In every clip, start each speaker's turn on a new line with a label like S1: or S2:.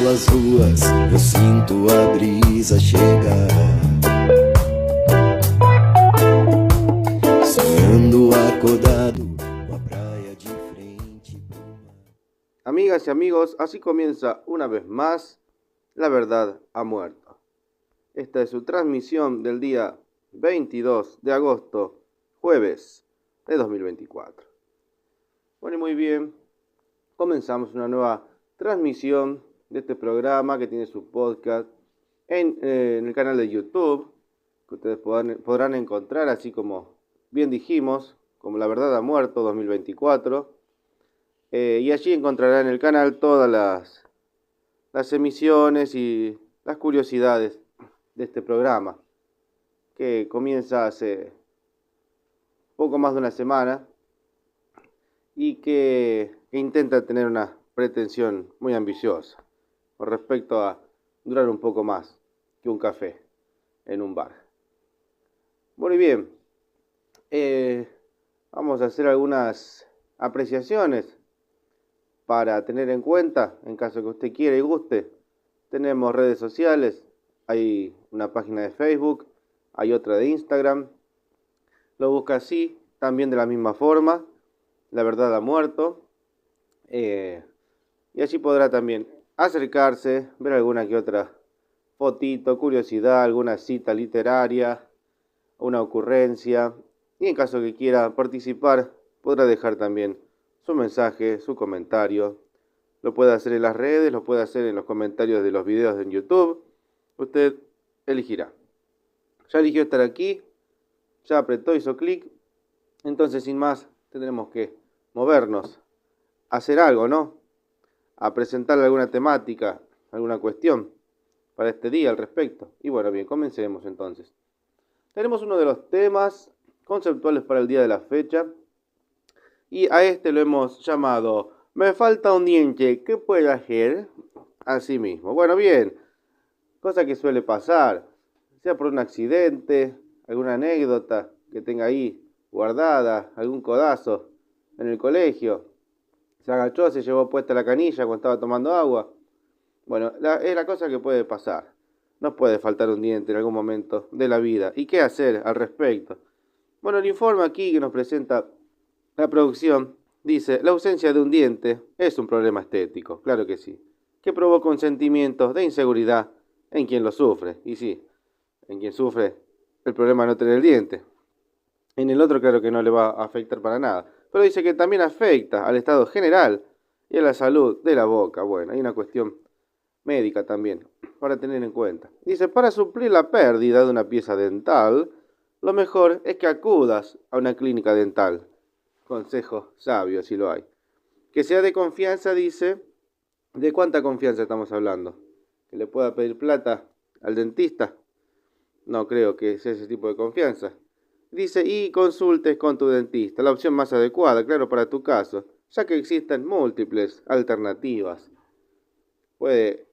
S1: pelas ruas, eu sinto a brisa chegar. Sonhando acordado, com a praia de frente pro mar.
S2: Amigas y amigos, así comienza una vez más La Verdad ha Muerto. Esta es su transmisión del día 22 de agosto, jueves de 2024. Bueno, y muy bien, comenzamos una nueva transmisión de este programa que tiene su podcast en el canal de YouTube, que ustedes podrán encontrar, así como bien dijimos, como La Verdad ha Muerto 2024. Y allí encontrarán en el canal todas las emisiones y las curiosidades de este programa, que comienza hace poco más de una semana y que intenta tener una pretensión muy ambiciosa con respecto a durar un poco más que un café en un bar. Muy bien, vamos a hacer algunas apreciaciones para tener en cuenta, en caso que usted quiera y guste. Tenemos redes sociales, hay una página de Facebook, hay otra de Instagram. Lo busca así, también de la misma forma, La Verdad ha Muerto. Y allí podrá también acercarse, ver alguna que otra fotito, curiosidad, alguna cita literaria, una ocurrencia. Y en caso que quiera participar, podrá dejar también su mensaje, su comentario. Lo puede hacer en las redes, lo puede hacer en los comentarios de los videos en YouTube. Usted elegirá. Ya eligió estar aquí, ya apretó, hizo clic. Entonces, sin más, tendremos que movernos, hacer algo, ¿no? A presentarle alguna temática, alguna cuestión para este día al respecto. Y bueno, bien, comencemos entonces. Tenemos uno de los temas conceptuales para el día de la fecha. Y a este lo hemos llamado "Me falta un diente, ¿qué puedo hacer?". Así mismo. Bueno, bien, cosa que suele pasar, sea por un accidente, alguna anécdota que tenga ahí guardada, algún codazo en el colegio, se agachó, se llevó puesta la canilla cuando estaba tomando agua. Bueno, es la cosa que puede pasar. Nos puede faltar un diente en algún momento de la vida. ¿Y qué hacer al respecto? Bueno, el informe aquí que nos presenta la producción dice: la ausencia de un diente es un problema estético, claro que sí, que provoca un sentimiento de inseguridad en quien lo sufre. Y sí, en quien sufre el problema de no tener el diente. En el otro claro que no le va a afectar para nada. Pero dice que también afecta al estado general y a la salud de la boca. Bueno, hay una cuestión médica también para tener en cuenta. Dice: para suplir la pérdida de una pieza dental, lo mejor es que acudas a una clínica dental. Consejo sabio, si lo hay. Que sea de confianza, dice. ¿De cuánta confianza estamos hablando? ¿Que le pueda pedir plata al dentista? No creo que sea ese tipo de confianza. Dice: y consultes con tu dentista, la opción más adecuada, claro, para tu caso, ya que existen múltiples alternativas. Puede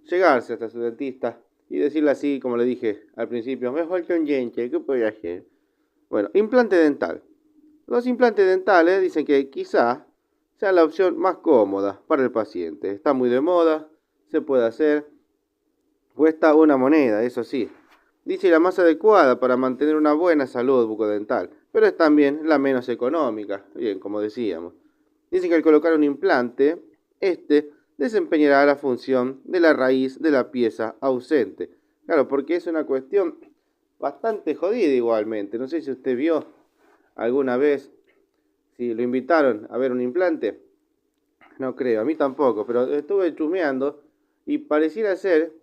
S2: llegarse hasta su dentista y decirle así, como le dije al principio: me falta un diente, ¿qué puedo hacer? Bueno, implante dental. Los implantes dentales dicen que quizá sea la opción más cómoda para el paciente. Está muy de moda, se puede hacer. Cuesta una moneda, eso sí. Dice la más adecuada para mantener una buena salud bucodental, pero es también la menos económica, bien, como decíamos. Dicen que al colocar un implante, este desempeñará la función de la raíz de la pieza ausente. Claro, porque es una cuestión bastante jodida igualmente. No sé si usted vio alguna vez, si lo invitaron a ver un implante. No creo, a mí tampoco, pero estuve chusmeando y pareciera ser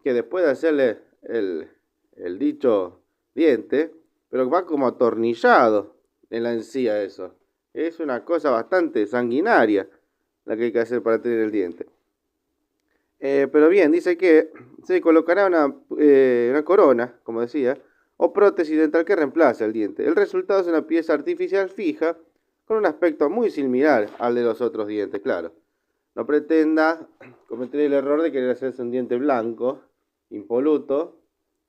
S2: que después de hacerle el dicho diente, pero va como atornillado en la encía eso. Es una cosa bastante sanguinaria la que hay que hacer para tener el diente. Pero bien, dice que se colocará una corona, como decía, o prótesis dental que reemplace el diente. El resultado es una pieza artificial fija con un aspecto muy similar al de los otros dientes, claro. No pretenda cometer el error de querer hacerse un diente blanco, impoluto,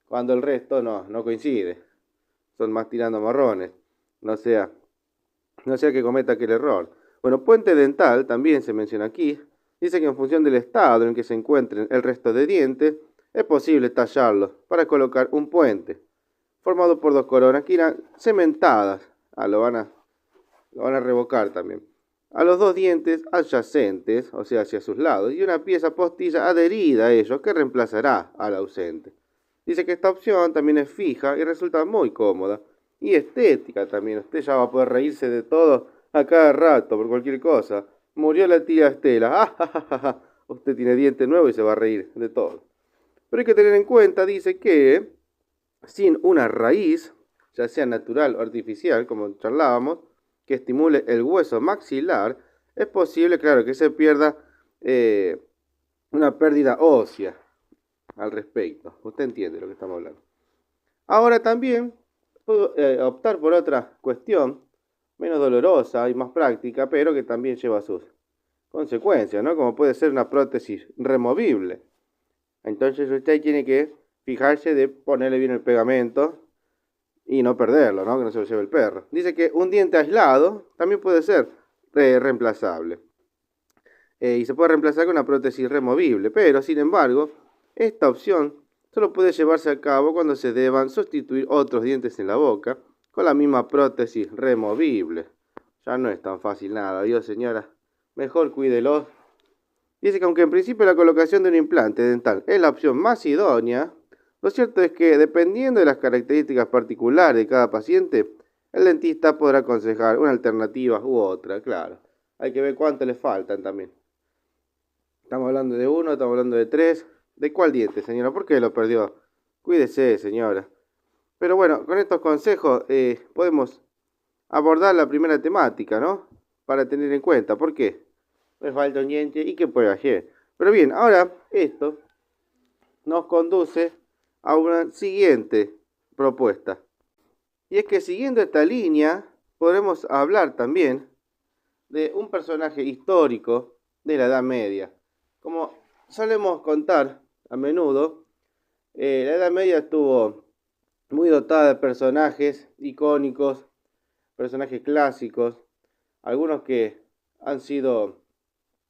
S2: cuando el resto no coincide. Son más tirando marrones. No sea que cometa aquel error. Bueno, puente dental también se menciona aquí. Dice que en función del estado en el que se encuentren el resto de dientes, es posible tallarlos para colocar un puente, formado por dos coronas que irán cementadas. Lo van a revocar también. A los dos dientes adyacentes, o sea, hacia sus lados, y una pieza postilla adherida a ellos que reemplazará al ausente. Dice que esta opción también es fija y resulta muy cómoda. Y estética también. Usted ya va a poder reírse de todo a cada rato por cualquier cosa. Murió la tía Estela. Usted tiene diente nuevo y se va a reír de todo. Pero hay que tener en cuenta, dice que sin una raíz, ya sea natural o artificial, como charlábamos, que estimule el hueso maxilar, es posible, claro, que se pierda una pérdida ósea al respecto. Usted entiende lo que estamos hablando. Ahora también puedo optar por otra cuestión, menos dolorosa y más práctica, pero que también lleva sus consecuencias, ¿no? Como puede ser una prótesis removible. Entonces usted tiene que fijarse de ponerle bien el pegamento y no perderlo, ¿no? Que no se lo lleve el perro. Dice que un diente aislado también puede ser reemplazable. Y se puede reemplazar con una prótesis removible, pero sin embargo, esta opción solo puede llevarse a cabo cuando se deban sustituir otros dientes en la boca con la misma prótesis removible. Ya no es tan fácil nada, Dios señora, mejor cuídelo. Dice que aunque en principio la colocación de un implante dental es la opción más idónea, lo cierto es que dependiendo de las características particulares de cada paciente, el dentista podrá aconsejar una alternativa u otra, claro. Hay que ver cuánto le faltan también. Estamos hablando de uno, estamos hablando de tres. ¿De cuál diente, señora? ¿Por qué lo perdió? Cuídese, señora. Pero bueno, con estos consejos podemos abordar la primera temática, ¿no? Para tener en cuenta. ¿Por qué? Me falta un diente y qué puede hacer. Pero bien, ahora esto nos conduce a una siguiente propuesta. Y es que siguiendo esta línea, podremos hablar también de un personaje histórico de la Edad Media. Como solemos contar a menudo, la Edad Media estuvo muy dotada de personajes icónicos, personajes clásicos, algunos que han sido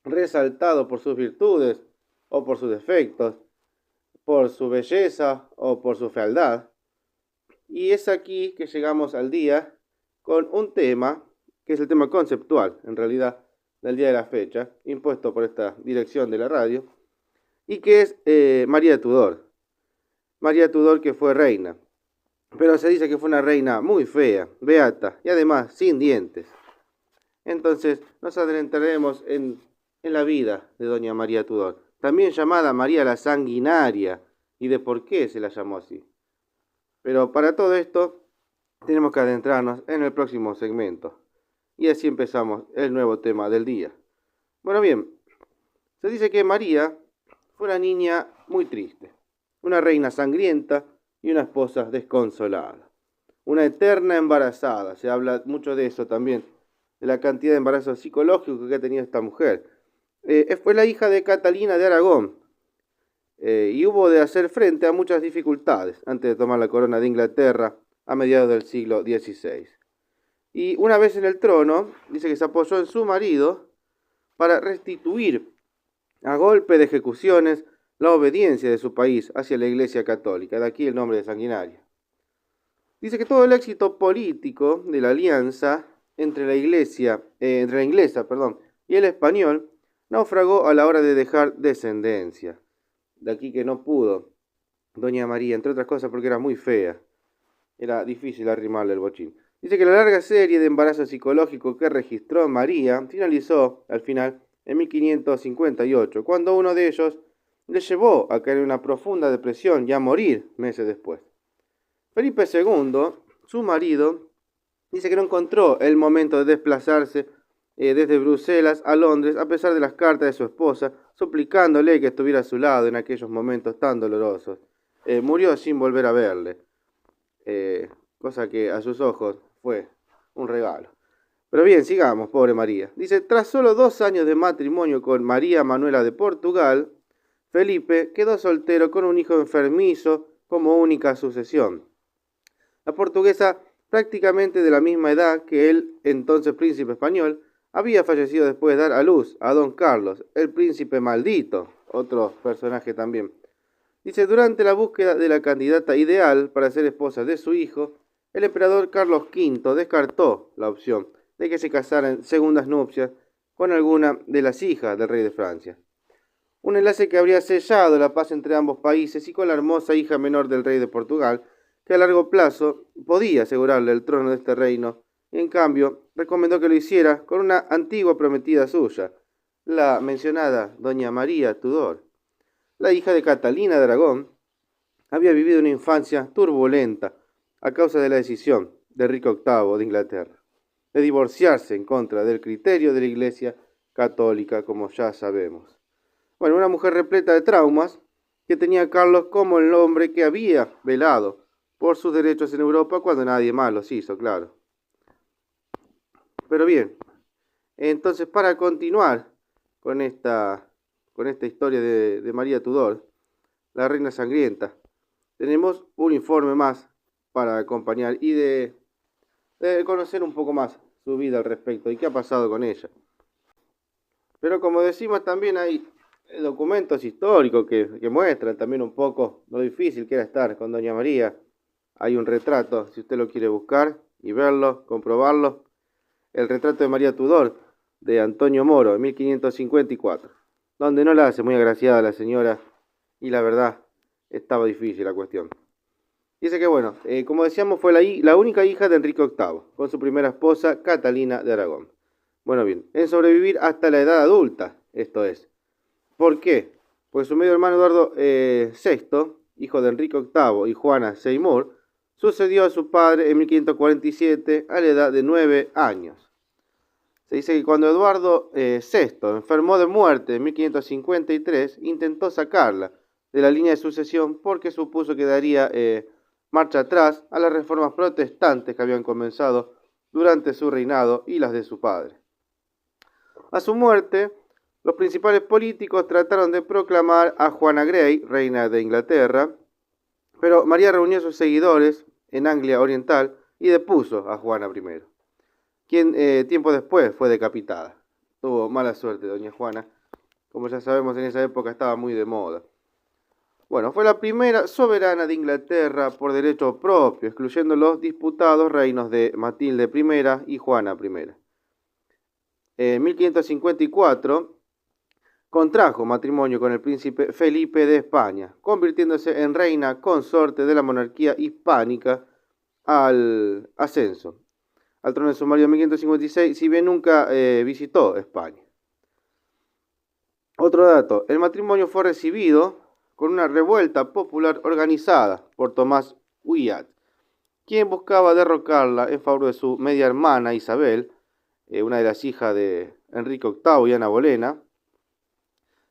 S2: resaltados por sus virtudes o por sus defectos, por su belleza o por su fealdad. Y es aquí que llegamos al día con un tema, que es el tema conceptual, en realidad, del día de la fecha, impuesto por esta dirección de la radio, y que es María Tudor. María Tudor, que fue reina, pero se dice que fue una reina muy fea, beata, y además sin dientes. Entonces nos adentraremos en la vida de doña María Tudor, también llamada María la Sanguinaria, y de por qué se la llamó así. Pero para todo esto tenemos que adentrarnos en el próximo segmento. Y así empezamos el nuevo tema del día. Bueno, bien, se dice que María fue una niña muy triste, una reina sangrienta y una esposa desconsolada, una eterna embarazada. Se habla mucho de eso también, de la cantidad de embarazos psicológicos que ha tenido esta mujer. Fue la hija de Catalina de Aragón y hubo de hacer frente a muchas dificultades antes de tomar la corona de Inglaterra a mediados del siglo XVI. Y una vez en el trono, dice que se apoyó en su marido para restituir a golpe de ejecuciones la obediencia de su país hacia la Iglesia Católica. De aquí el nombre de Sanguinaria. Dice que todo el éxito político de la alianza entre la inglesa, y el español naufragó a la hora de dejar descendencia. De aquí que no pudo doña María, entre otras cosas porque era muy fea. Era difícil arrimarle el bochín. Dice que la larga serie de embarazos psicológicos que registró María finalizó, al final, en 1558, cuando uno de ellos le llevó a caer en una profunda depresión y a morir meses después. Felipe II, su marido, dice que no encontró el momento de desplazarse desde Bruselas a Londres, a pesar de las cartas de su esposa, suplicándole que estuviera a su lado en aquellos momentos tan dolorosos. Murió sin volver a verle, cosa que a sus ojos fue un regalo. Pero bien, sigamos, pobre María. Dice, tras solo 2 años de matrimonio con María Manuela de Portugal, Felipe quedó soltero con un hijo enfermizo como única sucesión. La portuguesa, prácticamente de la misma edad que el entonces príncipe español, había fallecido después de dar a luz a don Carlos, el príncipe maldito, otro personaje también. Dice, durante la búsqueda de la candidata ideal para ser esposa de su hijo, el emperador Carlos V descartó la opción de que se casara en segundas nupcias con alguna de las hijas del rey de Francia. Un enlace que habría sellado la paz entre ambos países y con la hermosa hija menor del rey de Portugal, que a largo plazo podía asegurarle el trono de este reino, y en cambio recomendó que lo hiciera con una antigua prometida suya, la mencionada doña María Tudor. La hija de Catalina de Aragón había vivido una infancia turbulenta a causa de la decisión de Enrique VIII de Inglaterra de divorciarse en contra del criterio de la Iglesia católica, como ya sabemos. Bueno, una mujer repleta de traumas que tenía a Carlos como el hombre que había velado por sus derechos en Europa cuando nadie más los hizo, claro. Pero bien, entonces para continuar con esta historia de María Tudor, la reina sangrienta, tenemos un informe más para acompañar y de conocer un poco más su vida al respecto y qué ha pasado con ella. Pero como decimos, también hay documentos históricos que muestran también un poco lo difícil que era estar con doña María. Hay un retrato, si usted lo quiere buscar y verlo, comprobarlo, el retrato de María Tudor de Antonio Moro en 1554, donde no la hace muy agraciada la señora y la verdad estaba difícil la cuestión. Dice que bueno, como decíamos, fue la única hija de Enrique VIII, con su primera esposa Catalina de Aragón. Bueno bien, en sobrevivir hasta la edad adulta, esto es. ¿Por qué? Pues su medio hermano Eduardo VI, hijo de Enrique VIII y Juana Seymour, sucedió a su padre en 1547 a la edad de 9 años. Se dice que cuando Eduardo VI enfermó de muerte en 1553, intentó sacarla de la línea de sucesión porque supuso que daría marcha atrás a las reformas protestantes que habían comenzado durante su reinado y las de su padre. A su muerte, los principales políticos trataron de proclamar a Juana Grey, reina de Inglaterra, pero María reunió a sus seguidores en Anglia Oriental y depuso a Juana I, quien tiempo después fue decapitada. Tuvo mala suerte doña Juana, como ya sabemos en esa época estaba muy de moda. Bueno, fue la primera soberana de Inglaterra por derecho propio, excluyendo los disputados reinos de Matilde I y Juana I. En 1554 contrajo matrimonio con el príncipe Felipe de España, convirtiéndose en reina consorte de la monarquía hispánica al ascenso al trono de su marido en 1556, si bien nunca visitó España. Otro dato, el matrimonio fue recibido con una revuelta popular organizada por Tomás Wyatt, quien buscaba derrocarla en favor de su media hermana Isabel, una de las hijas de Enrique VIII y Ana Bolena.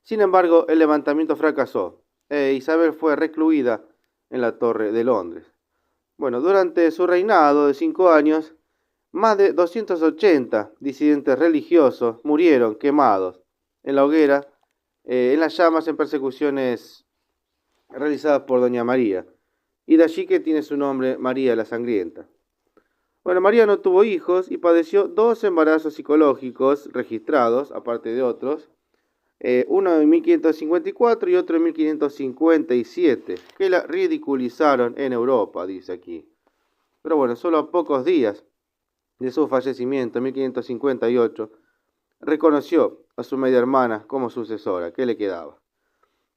S2: Sin embargo, el levantamiento fracasó e Isabel fue recluida en la Torre de Londres. Bueno, durante su reinado de 5 años, más de 280 disidentes religiosos murieron quemados en la hoguera, en las llamas, en persecuciones realizadas por doña María, y de allí que tiene su nombre María la Sangrienta. Bueno, María no tuvo hijos y padeció 2 embarazos psicológicos registrados, aparte de otros, uno en 1554 y otro en 1557, que la ridiculizaron en Europa, dice aquí. Pero bueno, solo a pocos días de su fallecimiento en 1558, reconoció a su media hermana como sucesora, que le quedaba.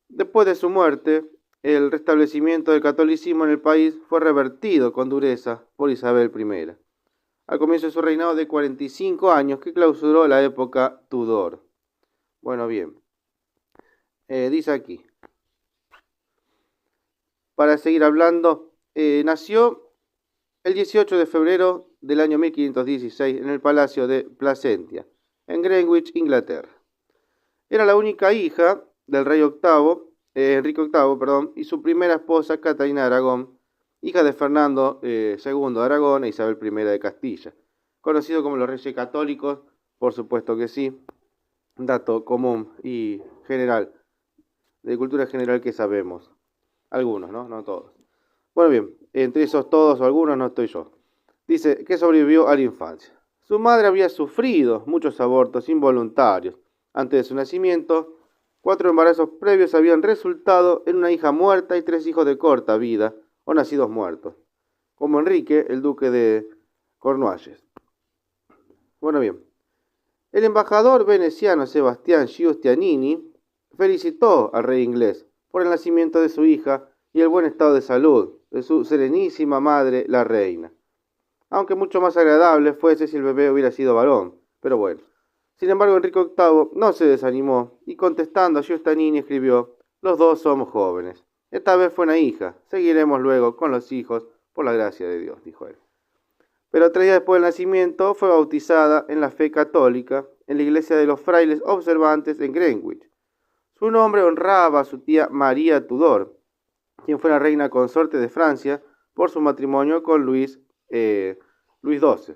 S2: Después de su muerte, el restablecimiento del catolicismo en el país fue revertido con dureza por Isabel I, al comienzo de su reinado de 45 años que clausuró la época Tudor. Bueno, bien, dice aquí, para seguir hablando, nació el 18 de febrero del año 1516 en el Palacio de Placentia, en Greenwich, Inglaterra. Era la única hija del rey Enrique VIII, y su primera esposa, Catalina de Aragón, hija de Fernando II de Aragón e Isabel I de Castilla, conocido como los Reyes Católicos, por supuesto que sí, un dato común y general, de cultura general que sabemos, algunos, ¿no? No todos. Bueno, bien, entre esos todos o algunos no estoy yo. Dice que sobrevivió a la infancia. Su madre había sufrido muchos abortos involuntarios. Antes de su nacimiento, 4 embarazos previos habían resultado en una hija muerta y 3 hijos de corta vida o nacidos muertos, como Enrique, el duque de Cornualles. Bueno, bien. El embajador veneciano Sebastián Giustiniani felicitó al rey inglés por el nacimiento de su hija y el buen estado de salud de su serenísima madre, la reina. Aunque mucho más agradable fuese si el bebé hubiera sido varón, pero bueno. Sin embargo, Enrique VIII no se desanimó y contestando a Giustiniani escribió: «Los dos somos jóvenes. Esta vez fue una hija. Seguiremos luego con los hijos por la gracia de Dios», dijo él. Pero 3 días después del nacimiento fue bautizada en la fe católica en la iglesia de los frailes observantes en Greenwich. Su nombre honraba a su tía María Tudor, quien fue la reina consorte de Francia por su matrimonio con Luis XII,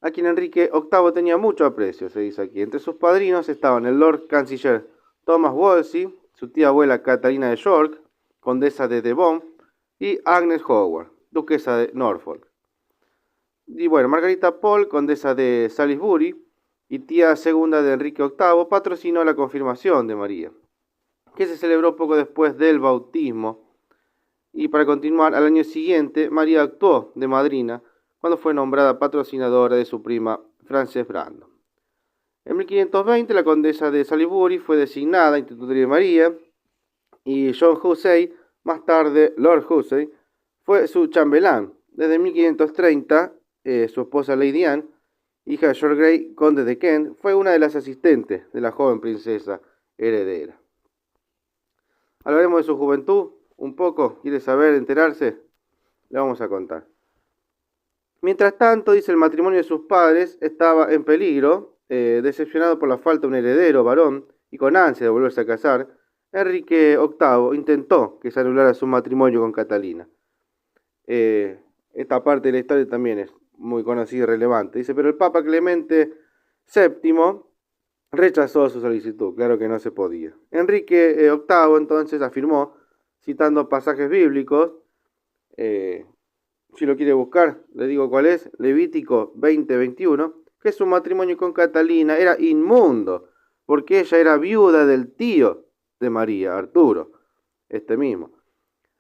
S2: a quien Enrique VIII tenía mucho aprecio, se dice aquí. Entre sus padrinos estaban el Lord Canciller Thomas Wolsey, su tía abuela Catalina de York, condesa de Devon, y Agnes Howard, duquesa de Norfolk. Y bueno, Margarita Pole, condesa de Salisbury y tía segunda de Enrique VIII, patrocinó la confirmación de María, que se celebró poco después del bautismo. Y para continuar, al año siguiente, María actuó de madrina cuando fue nombrada patrocinadora de su prima Frances Brandon. En 1520, la condesa de Salisbury fue designada institutriz de María y John Hussey, más tarde Lord Hussey, fue su chambelán. Desde 1530, su esposa Lady Anne, hija de George Grey, conde de Kent, fue una de las asistentes de la joven princesa heredera. Hablaremos de su juventud un poco. ¿Quiere saber, enterarse? Le vamos a contar. Mientras tanto, dice, el matrimonio de sus padres estaba en peligro. Decepcionado por la falta de un heredero varón y con ansia de volverse a casar, Enrique VIII intentó que se anulara su matrimonio con Catalina. Esta parte de la historia también es muy conocida y relevante. Dice, pero el Papa Clemente VII rechazó su solicitud. Claro que no se podía. Enrique VIII entonces afirmó, citando pasajes bíblicos, si lo quiere buscar, le digo cuál es, Levítico 20:21, que su matrimonio con Catalina era inmundo, porque ella era viuda del tío de María, Arturo, este mismo.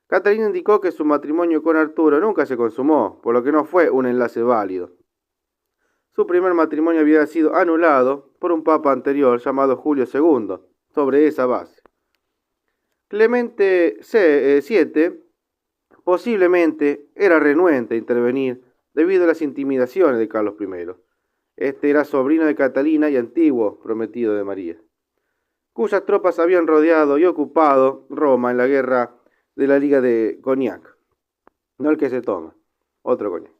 S2: Catalina indicó que su matrimonio con Arturo nunca se consumó, por lo que no fue un enlace válido. Su primer matrimonio había sido anulado por un papa anterior llamado Julio II, sobre esa base. Clemente VII posiblemente era renuente a intervenir debido a las intimidaciones de Carlos I. Este era sobrino de Catalina y antiguo prometido de María, cuyas tropas habían rodeado y ocupado Roma en la guerra de la Liga de Cognac. No el que se toma, otro Cognac.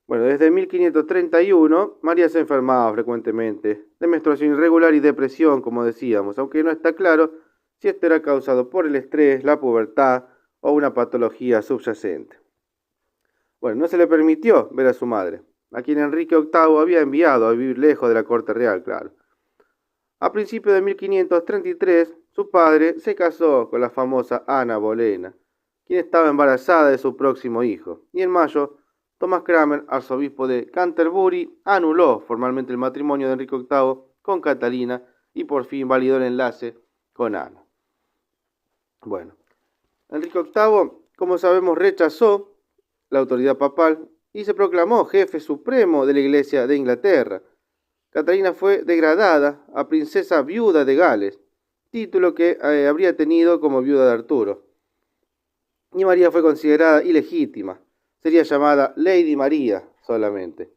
S2: Bueno, desde 1531, María se enfermaba frecuentemente de menstruación irregular y depresión, como decíamos, aunque no está claro si esto era causado por el estrés, la pubertad o una patología subyacente. Bueno, no se le permitió ver a su madre, a quien Enrique VIII había enviado a vivir lejos de la corte real, claro. A principios de 1533, su padre se casó con la famosa Ana Bolena, quien estaba embarazada de su próximo hijo, y en mayo, Thomas Cranmer, arzobispo de Canterbury, anuló formalmente el matrimonio de Enrique VIII con Catalina y por fin validó el enlace con Ana. Bueno, Enrique VIII, como sabemos, rechazó la autoridad papal y se proclamó jefe supremo de la Iglesia de Inglaterra. Catalina fue degradada a princesa viuda de Gales, título que habría tenido como viuda de Arturo. Y María fue considerada ilegítima. Sería llamada Lady María solamente.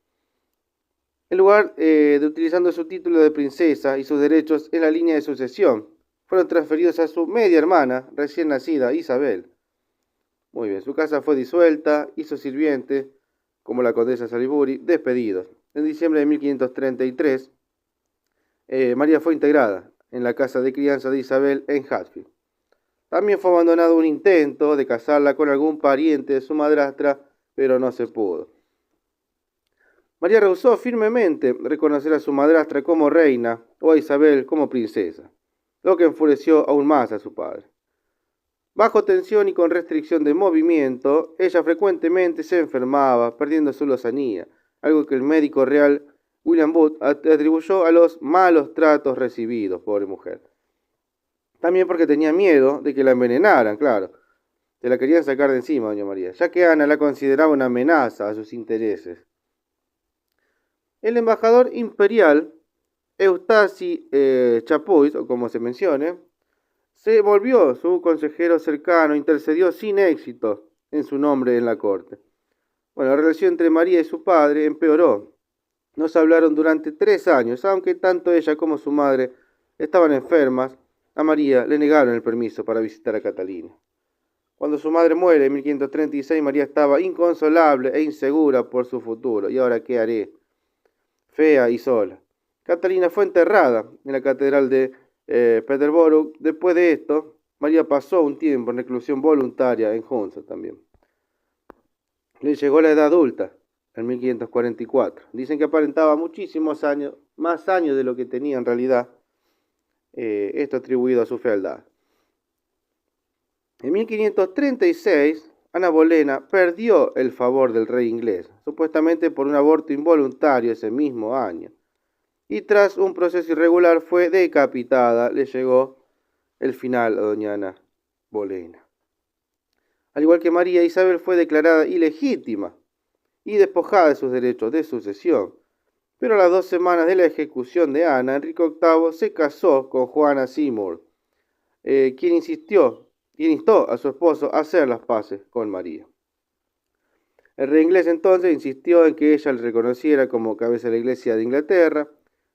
S2: En lugar de utilizando su título de princesa y sus derechos en la línea de sucesión, fueron transferidos a su media hermana, recién nacida, Isabel. Muy bien, su casa fue disuelta y sus sirvientes, como la condesa Salisbury, despedidos. En diciembre de 1533, María fue integrada en la casa de crianza de Isabel en Hatfield. También fue abandonado un intento de casarla con algún pariente de su madrastra, pero no se pudo. María rehusó firmemente reconocer a su madrastra como reina o a Isabel como princesa, lo que enfureció aún más a su padre. Bajo tensión y con restricción de movimiento, ella frecuentemente se enfermaba, perdiendo su lozanía, algo que el médico real William Booth atribuyó a los malos tratos recibidos, pobre mujer. También porque tenía miedo de que la envenenaran, claro. Se la querían sacar de encima, doña María, ya que Ana la consideraba una amenaza a sus intereses. El embajador imperial, Eustace Chapuis, o como se mencione, se volvió su consejero cercano, intercedió sin éxito en su nombre en la corte. Bueno, la relación entre María y su padre empeoró. No se hablaron durante 3 años, aunque tanto ella como su madre estaban enfermas. A María le negaron el permiso para visitar a Catalina. Cuando su madre muere en 1536, María estaba inconsolable e insegura por su futuro. ¿Y ahora qué haré? Fea y sola. Catalina fue enterrada en la catedral de Peterborough. Después de esto, María pasó un tiempo en reclusión voluntaria en Hunza también. Le llegó la edad adulta en 1544. Dicen que aparentaba muchísimos años, más años de lo que tenía en realidad. Esto atribuido a su fealdad. En 1536, Ana Bolena perdió el favor del rey inglés, supuestamente por un aborto involuntario ese mismo año. Y tras un proceso irregular fue decapitada. Le llegó el final a doña Ana Bolena. Al igual que María, Isabel fue declarada ilegítima y despojada de sus derechos de sucesión. Pero a las 2 semanas de la ejecución de Ana, Enrique VIII se casó con Juana Seymour, quien instó a su esposo a hacer las paces con María. El rey inglés entonces insistió en que ella le reconociera como cabeza de la Iglesia de Inglaterra,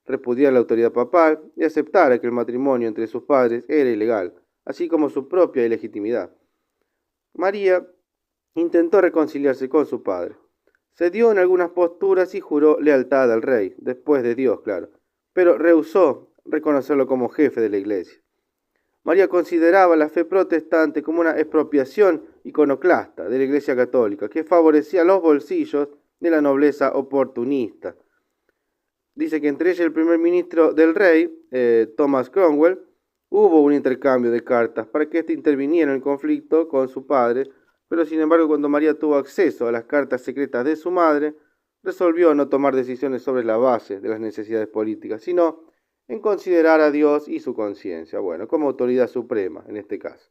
S2: repudiara la autoridad papal y aceptara que el matrimonio entre sus padres era ilegal, así como su propia ilegitimidad. María intentó reconciliarse con su padre. Cedió en algunas posturas y juró lealtad al rey, después de Dios, claro, pero rehusó reconocerlo como jefe de la Iglesia. María consideraba la fe protestante como una expropiación iconoclasta de la Iglesia católica, que favorecía los bolsillos de la nobleza oportunista. Dice que entre ella y el primer ministro del rey, Thomas Cromwell, hubo un intercambio de cartas para que éste interviniera en el conflicto con su padre, pero sin embargo cuando María tuvo acceso a las cartas secretas de su madre, resolvió no tomar decisiones sobre la base de las necesidades políticas, sino en considerar a Dios y su conciencia, bueno, como autoridad suprema en este caso.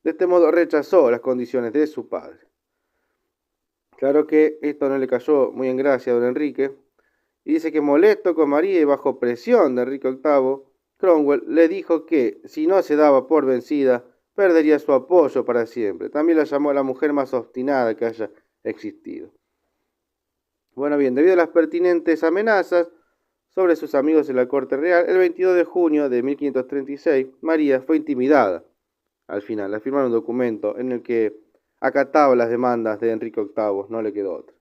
S2: De este modo rechazó las condiciones de su padre. Claro que esto no le cayó muy en gracia a don Enrique, y dice que molesto con María y bajo presión de Enrique VIII, Cromwell le dijo que si no se daba por vencida, perdería su apoyo para siempre. También la llamó la mujer más obstinada que haya existido. Bueno, bien, debido a las pertinentes amenazas sobre sus amigos en la corte real, el 22 de junio de 1536, María fue intimidada. Al final, le firmaron un documento en el que acataba las demandas de Enrique VIII, no le quedó otra.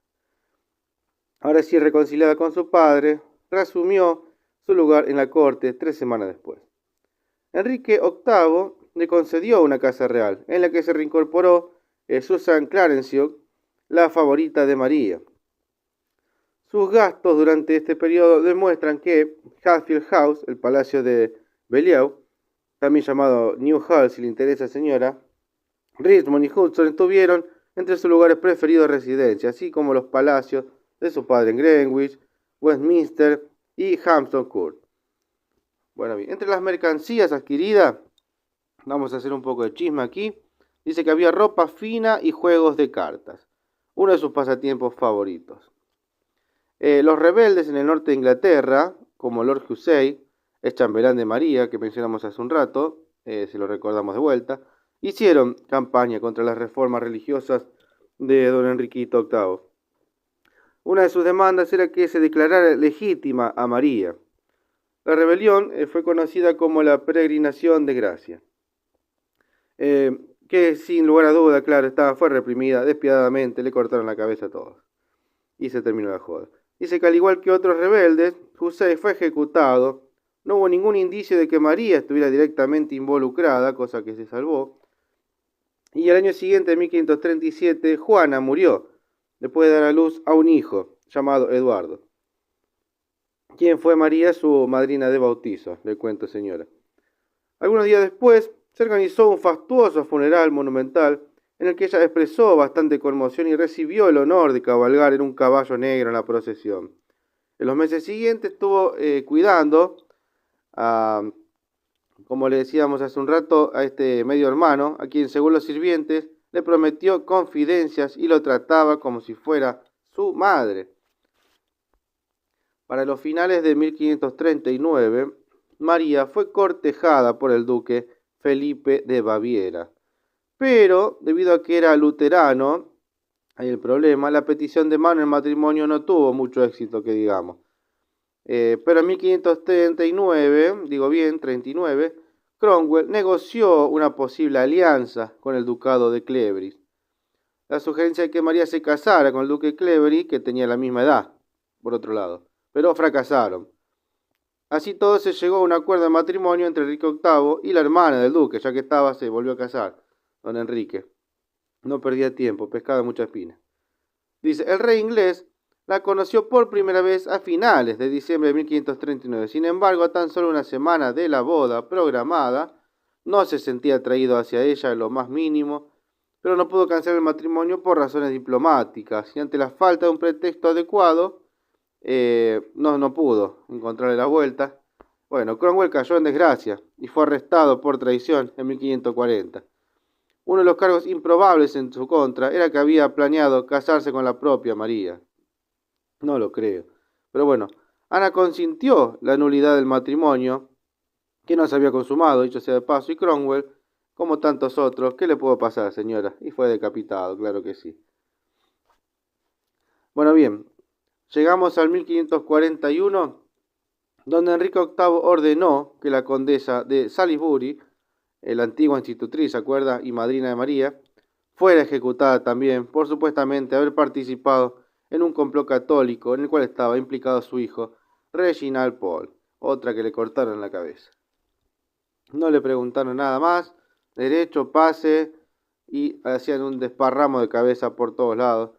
S2: Ahora sí, reconciliada con su padre, reasumió su lugar en la corte 3 semanas después. Enrique VIII le concedió una casa real, en la que se reincorporó Susan Clarencieux, la favorita de María. Sus gastos durante este periodo demuestran que Hatfield House, el palacio de Beaulieu, también llamado New Hall si le interesa señora, Richmond y Hudson estuvieron entre sus lugares preferidos de residencia, así como los palacios de su padre en Greenwich, Westminster y Hampton Court. Bueno, bien, entre las mercancías adquiridas, vamos a hacer un poco de chisme aquí, dice que había ropa fina y juegos de cartas, uno de sus pasatiempos favoritos. Los rebeldes en el norte de Inglaterra, como Lord Hussey, el chambelán de María, que mencionamos hace un rato, si lo recordamos de vuelta, hicieron campaña contra las reformas religiosas de don Enriquito VIII. Una de sus demandas era que se declarara legítima a María. La rebelión fue conocida como la Peregrinación de Gracia, que sin lugar a duda, claro, fue reprimida despiadadamente, le cortaron la cabeza a todos y se terminó la joda. Dice que al igual que otros rebeldes, Hussey fue ejecutado. No hubo ningún indicio de que María estuviera directamente involucrada, cosa que se salvó. Y al año siguiente, en 1537, Juana murió, después de dar a luz a un hijo llamado Eduardo. ¿Quién fue María? Su madrina de bautizo, le cuento señora. Algunos días después, se organizó un fastuoso funeral monumental en el que ella expresó bastante conmoción y recibió el honor de cabalgar en un caballo negro en la procesión. En los meses siguientes estuvo cuidando a, como le decíamos hace un rato, a este medio hermano, a quien según los sirvientes le prometió confidencias y lo trataba como si fuera su madre. Para los finales de 1539, María fue cortejada por el duque Felipe de Baviera, pero debido a que era luterano, hay el problema, la petición de mano en matrimonio no tuvo mucho éxito, que digamos. Pero en 1539, 39, Cromwell negoció una posible alianza con el ducado de Clevery. La sugerencia de que María se casara con el duque Clevery, que tenía la misma edad, por otro lado, pero fracasaron. Así todo se llegó a un acuerdo de matrimonio entre Enrique VIII y la hermana del duque, ya que estaba, se volvió a casar, don Enrique. No perdía tiempo, pescaba mucha espina. Dice, el rey inglés la conoció por primera vez a finales de diciembre de 1539. Sin embargo, a tan solo una semana de la boda programada, no se sentía atraído hacia ella en lo más mínimo, pero no pudo cancelar el matrimonio por razones diplomáticas y ante la falta de un pretexto adecuado, no pudo encontrarle la vuelta. Bueno, Cromwell cayó en desgracia y fue arrestado por traición en 1540. Uno de los cargos improbables en su contra era que había planeado casarse con la propia María. No lo creo. Pero bueno, Ana consintió la nulidad del matrimonio, que no se había consumado, dicho sea de paso, y Cromwell, como tantos otros, ¿qué le pudo pasar, señora? Y fue decapitado, claro que sí. Bueno, bien, llegamos al 1541, donde Enrique VIII ordenó que la condesa de Salisbury, la antigua institutriz, ¿se acuerda? Y madrina de María, fuera ejecutada también por supuestamente haber participado en un complot católico en el cual estaba implicado su hijo, Reginald Pole, otra que le cortaron la cabeza. No le preguntaron nada más, derecho, pase, y hacían un desparramo de cabeza por todos lados.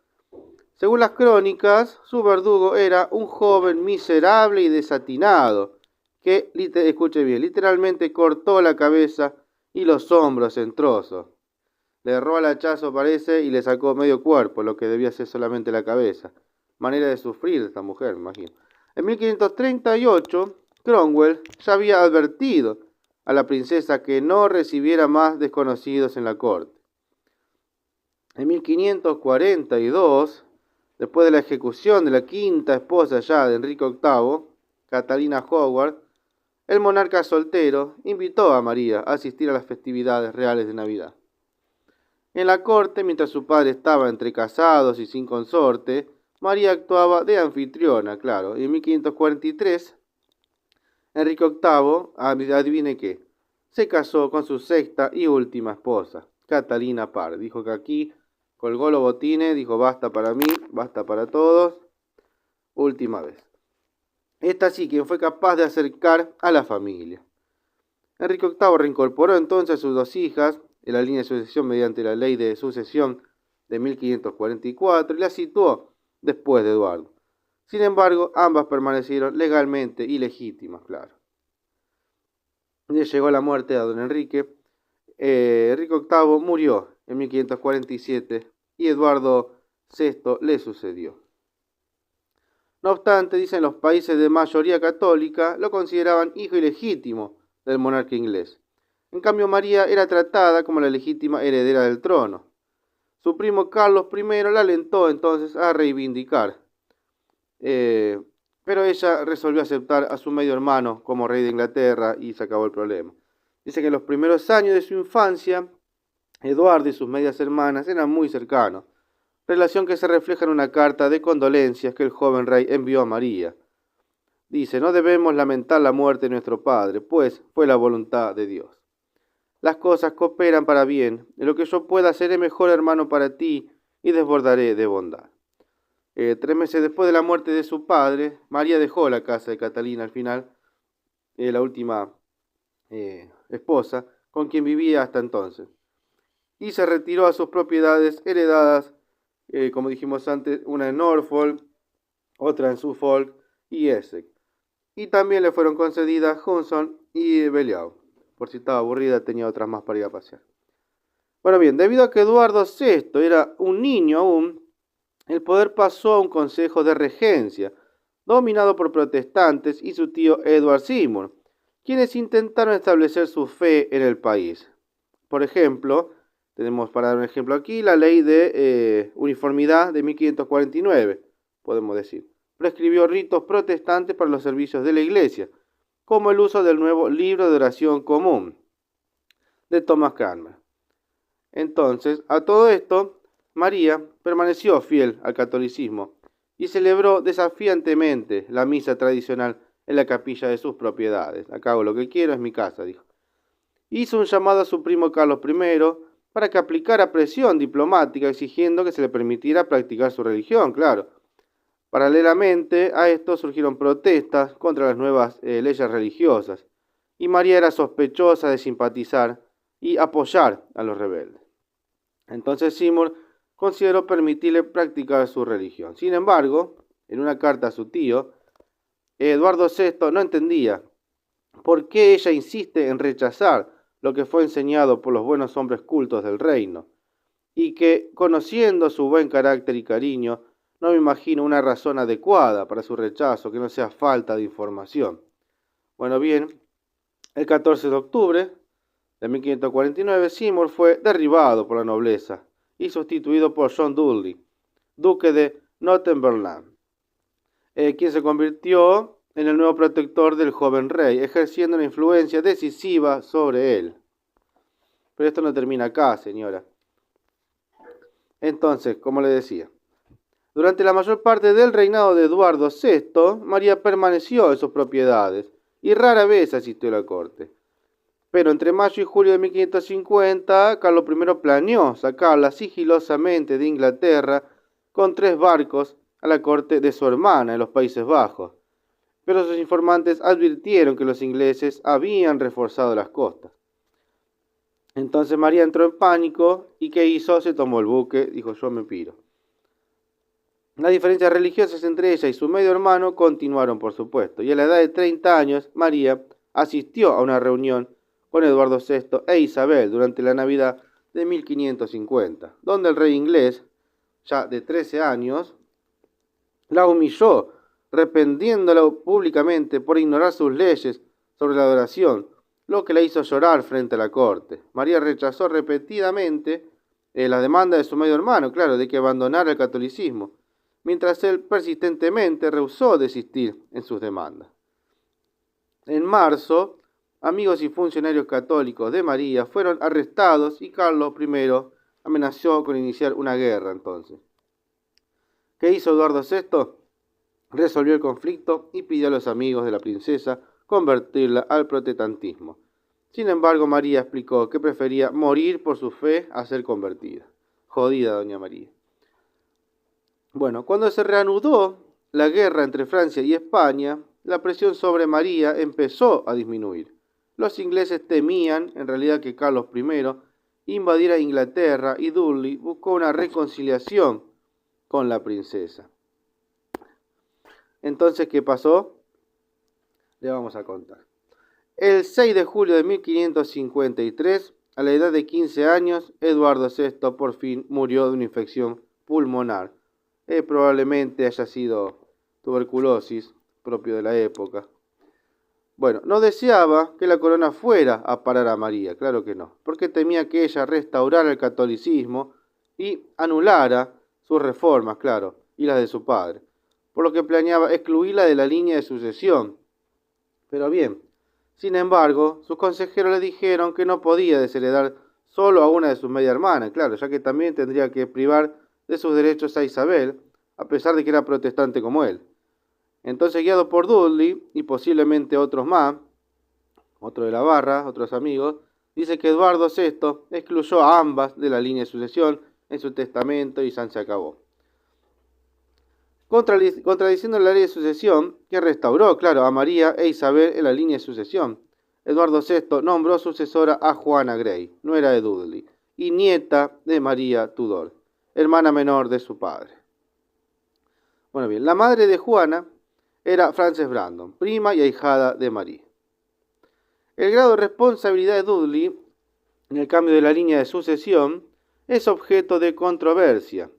S2: Según las crónicas, su verdugo era un joven miserable y desatinado, que, escuche bien, literalmente cortó la cabeza y los hombros en trozos. Le erró al hachazo, parece, y le sacó medio cuerpo, lo que debía ser solamente la cabeza. Manera de sufrir de esta mujer, me imagino. En 1538, Cromwell ya había advertido a la princesa que no recibiera más desconocidos en la corte. En 1542, después de la ejecución de la quinta esposa ya de Enrique VIII, Catalina Howard, el monarca soltero invitó a María a asistir a las festividades reales de Navidad. En la corte, mientras su padre estaba entre casados y sin consorte, María actuaba de anfitriona, claro. Y en 1543, Enrique VIII, adivine qué, se casó con su sexta y última esposa, Catalina Parr. Dijo que aquí colgó los botines, dijo basta para mí, basta para todos, última vez. Esta sí, quien fue capaz de acercar a la familia. Enrique VIII reincorporó entonces a sus dos hijas en la línea de sucesión mediante la ley de sucesión de 1544 y la situó después de Eduardo. Sin embargo, ambas permanecieron legalmente ilegítimas, claro. Le llegó la muerte a don Enrique. Enrique VIII murió en 1547 y Eduardo VI le sucedió. No obstante, dicen los países de mayoría católica, lo consideraban hijo ilegítimo del monarca inglés. En cambio, María era tratada como la legítima heredera del trono. Su primo Carlos I la alentó entonces a reivindicar, pero ella resolvió aceptar a su medio hermano como rey de Inglaterra y se acabó el problema. Dice que en los primeros años de su infancia, Eduardo y sus medias hermanas eran muy cercanos, relación que se refleja en una carta de condolencias que el joven rey envió a María. Dice, no debemos lamentar la muerte de nuestro padre, pues fue la voluntad de Dios. Las cosas cooperan para bien, en lo que yo pueda seré mejor hermano para ti y desbordaré de bondad. 3 meses después de la muerte de su padre, María dejó la casa de Catalina al final, la última esposa, con quien vivía hasta entonces, y se retiró a sus propiedades heredadas, como dijimos antes, una en Norfolk, otra en Suffolk y Essex, y también le fueron concedidas Hudson y Beliau. Por si estaba aburrida, tenía otras más para ir a pasear. Bueno, bien, debido a que Eduardo VI era un niño aún, el poder pasó a un consejo de regencia, dominado por protestantes y su tío Edward Seymour, quienes intentaron establecer su fe en el país. Por ejemplo, tenemos para dar un ejemplo aquí la ley de uniformidad de 1549, podemos decir. Prescribió ritos protestantes para los servicios de la iglesia, como el uso del nuevo libro de oración común de Thomas Cranmer. Entonces, a todo esto, María permaneció fiel al catolicismo y celebró desafiantemente la misa tradicional en la capilla de sus propiedades. Acá hago lo que quiero, es mi casa, dijo. Hizo un llamado a su primo Carlos I para que aplicara presión diplomática exigiendo que se le permitiera practicar su religión, claro. Paralelamente a esto surgieron protestas contra las nuevas leyes religiosas y María era sospechosa de simpatizar y apoyar a los rebeldes. Entonces Seymour consideró permitirle practicar su religión. Sin embargo, en una carta a su tío, Eduardo VI no entendía por qué ella insiste en rechazar lo que fue enseñado por los buenos hombres cultos del reino, y que, conociendo su buen carácter y cariño, no me imagino una razón adecuada para su rechazo que no sea falta de información. Bueno, bien, el 14 de octubre de 1549, Seymour fue derribado por la nobleza y sustituido por John Dudley, duque de Northumberland, quien se convirtió en el nuevo protector del joven rey, ejerciendo una influencia decisiva sobre él. Pero esto no termina acá, señora. Entonces, como le decía, durante la mayor parte del reinado de Eduardo VI, María permaneció en sus propiedades y rara vez asistió a la corte. Pero entre mayo y julio de 1550, Carlos I planeó sacarla sigilosamente de Inglaterra con 3 barcos a la corte de su hermana en los Países Bajos. Pero sus informantes advirtieron que los ingleses habían reforzado las costas. Entonces María entró en pánico y ¿qué hizo? Se tomó el buque, dijo yo me piro. Las diferencias religiosas entre ella y su medio hermano continuaron, por supuesto, y a la edad de 30 años, María asistió a una reunión con Eduardo VI e Isabel durante la Navidad de 1550, donde el rey inglés, ya de 13 años, la humilló, reprendiéndola públicamente por ignorar sus leyes sobre la adoración, lo que la hizo llorar frente a la corte. María rechazó repetidamente la demanda de su medio hermano, claro, de que abandonara el catolicismo, mientras él persistentemente rehusó desistir en sus demandas. En marzo, amigos y funcionarios católicos de María fueron arrestados y Carlos I amenazó con iniciar una guerra entonces. ¿Qué hizo Eduardo VI? Resolvió el conflicto y pidió a los amigos de la princesa convertirla al protestantismo. Sin embargo, María explicó que prefería morir por su fe a ser convertida. Jodida doña María. Bueno, cuando se reanudó la guerra entre Francia y España, la presión sobre María empezó a disminuir. Los ingleses temían, en realidad, que Carlos I invadiera Inglaterra y Dudley buscó una reconciliación con la princesa. Entonces, ¿qué pasó? Le vamos a contar. El 6 de julio de 1553, a la edad de 15 años, Eduardo VI por fin murió de una infección pulmonar. Probablemente haya sido tuberculosis, propio de la época. Bueno, no deseaba que la corona fuera a parar a María, claro que no, porque temía que ella restaurara el catolicismo y anulara sus reformas, claro, y las de su padre, por lo que planeaba excluirla de la línea de sucesión. Pero bien, sin embargo, sus consejeros le dijeron que no podía desheredar solo a una de sus media hermanas, claro, ya que también tendría que privar de sus derechos a Isabel, a pesar de que era protestante como él. Entonces, guiado por Dudley y posiblemente otros más, otro de la barra, otros amigos, dice que Eduardo VI excluyó a ambas de la línea de sucesión en su testamento y se acabó. Contradiciendo la ley de sucesión, que restauró, claro, a María e Isabel en la línea de sucesión. Eduardo VI nombró sucesora a Juana Grey, nuera de Dudley, y nieta de María Tudor, hermana menor de su padre. Bueno, bien, la madre de Juana era Frances Brandon, prima y ahijada de María. El grado de responsabilidad de Dudley en el cambio de la línea de sucesión es objeto de controversia,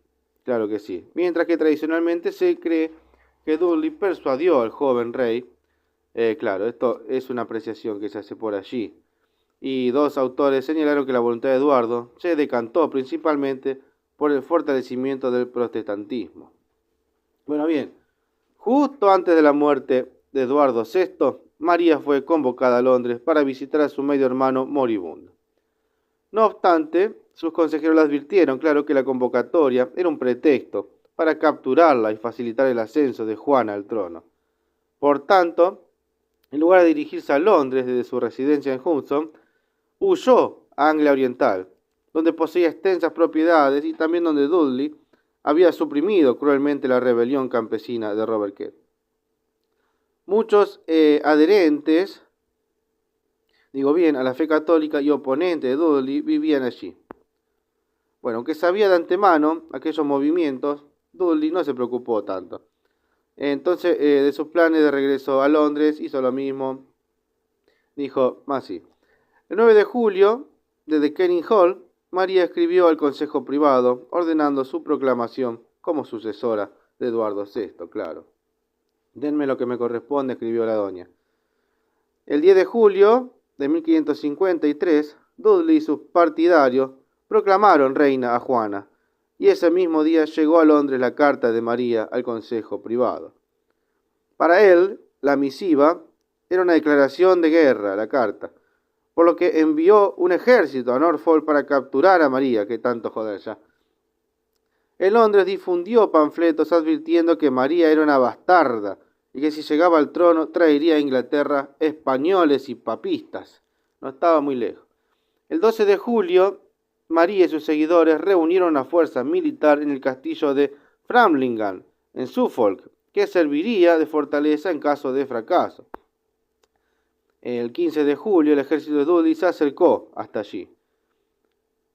S2: claro que sí, mientras que tradicionalmente se cree que Dudley persuadió al joven rey. Claro, esto es una apreciación que se hace por allí. Y dos autores señalaron que la voluntad de Eduardo se decantó principalmente por el fortalecimiento del protestantismo. Bueno, bien, justo antes de la muerte de Eduardo VI, María fue convocada a Londres para visitar a su medio hermano moribundo. No obstante, sus consejeros le advirtieron, claro, que la convocatoria era un pretexto para capturarla y facilitar el ascenso de Juana al trono. Por tanto, en lugar de dirigirse a Londres desde su residencia en Hudson, huyó a Anglia Oriental, donde poseía extensas propiedades y también donde Dudley había suprimido cruelmente la rebelión campesina de Robert Kett. Muchos adherentes, a la fe católica y oponentes de Dudley vivían allí. Bueno, aunque sabía de antemano aquellos movimientos, Dudley no se preocupó tanto. Entonces, de sus planes de regreso a Londres, hizo lo mismo. Dijo, sí. El 9 de julio, desde Kenning Hall, María escribió al Consejo Privado, ordenando su proclamación como sucesora de Eduardo VI, claro. Denme lo que me corresponde, escribió la doña. El 10 de julio de 1553, Dudley y sus partidarios proclamaron reina a Juana, y ese mismo día llegó a Londres la carta de María al Consejo Privado. Para él, la misiva era una declaración de guerra, la carta, por lo que envió un ejército a Norfolk para capturar a María, que tanto joder ya. En Londres difundió panfletos advirtiendo que María era una bastarda y que si llegaba al trono traería a Inglaterra españoles y papistas. No estaba muy lejos. El 12 de julio, María y sus seguidores reunieron una fuerza militar en el castillo de Framlingham, en Suffolk, que serviría de fortaleza en caso de fracaso. El 15 de julio, el ejército de Dudley se acercó hasta allí.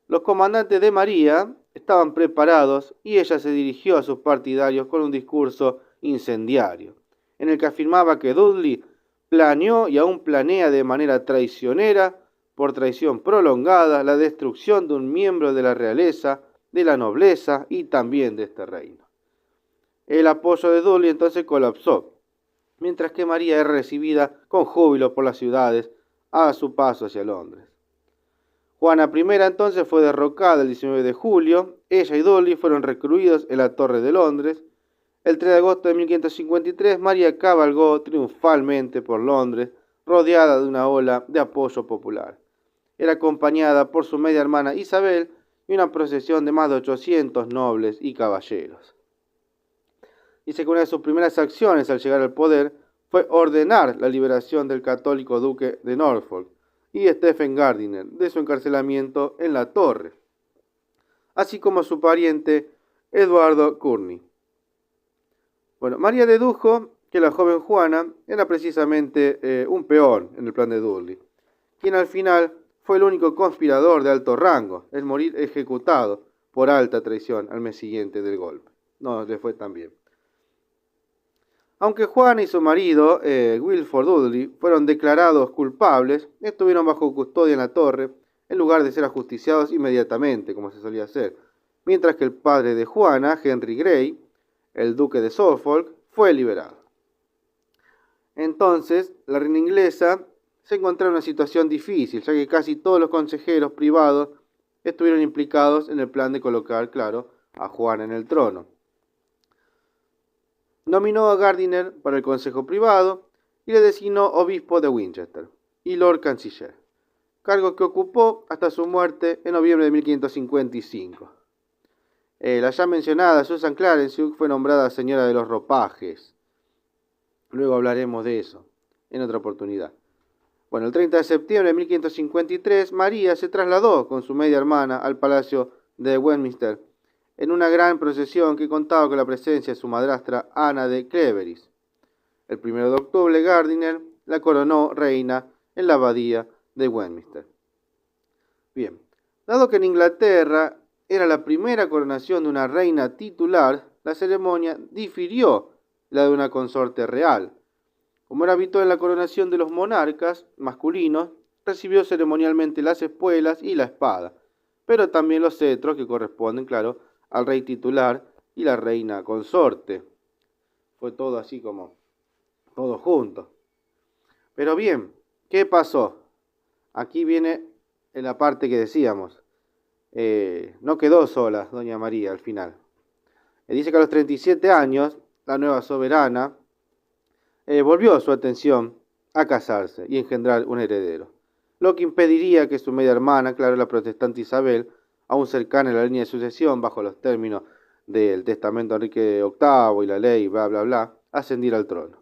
S2: Los comandantes de María estaban preparados y ella se dirigió a sus partidarios con un discurso incendiario, en el que afirmaba que Dudley planeó y aún planea de manera traicionera, por traición prolongada, la destrucción de un miembro de la realeza, de la nobleza y también de este reino. El apoyo de Dudley entonces colapsó, mientras que María era recibida con júbilo por las ciudades a su paso hacia Londres. Juana I entonces fue derrocada el 19 de julio, ella y Dudley fueron recluidos en la Torre de Londres. El 3 de agosto de 1553, María cabalgó triunfalmente por Londres, rodeada de una ola de apoyo popular. Era acompañada por su media hermana Isabel y una procesión de más de 800 nobles y caballeros. Dice que una de sus primeras acciones al llegar al poder fue ordenar la liberación del católico duque de Norfolk y Stephen Gardiner de su encarcelamiento en la Torre, así como su pariente Eduardo Courtney. Bueno, María dedujo que la joven Juana era precisamente un peón en el plan de Dudley, quien al final fue el único conspirador de alto rango, el morir ejecutado por alta traición al mes siguiente del golpe. No le fue tan bien. Aunque Juana y su marido, Wilford Dudley, fueron declarados culpables, estuvieron bajo custodia en la Torre, en lugar de ser ajusticiados inmediatamente, como se solía hacer, mientras que el padre de Juana, Henry Grey, el duque de Suffolk, fue liberado. Entonces, la reina inglesa se encontraba en una situación difícil, ya que casi todos los consejeros privados estuvieron implicados en el plan de colocar, claro, a Juana en el trono. Nominó a Gardiner para el Consejo Privado y le designó obispo de Winchester y Lord Canciller, cargo que ocupó hasta su muerte en noviembre de 1555. La ya mencionada Susan Clarenceux fue nombrada señora de los ropajes. Luego hablaremos de eso en otra oportunidad. Bueno, el 30 de septiembre de 1553, María se trasladó con su media hermana al palacio de Westminster en una gran procesión que contaba con la presencia de su madrastra Ana de Cleveris. El 1 de octubre, Gardiner la coronó reina en la abadía de Westminster. Bien, dado que en Inglaterra era la primera coronación de una reina titular, la ceremonia difirió la de una consorte real. Como era habitual en la coronación de los monarcas masculinos, recibió ceremonialmente las espuelas y la espada, pero también los cetros que corresponden, claro, al rey titular y la reina consorte. Fue todo así como, todo junto. Pero bien, ¿qué pasó? Aquí viene en la parte que decíamos. No quedó sola doña María al final. Dice que a los 37 años, la nueva soberana volvió su atención a casarse y engendrar un heredero, lo que impediría que su media hermana, claro, la protestante Isabel, aún cercana a la línea de sucesión bajo los términos del testamento de Enrique VIII y la ley, bla, bla, bla, ascendiera al trono.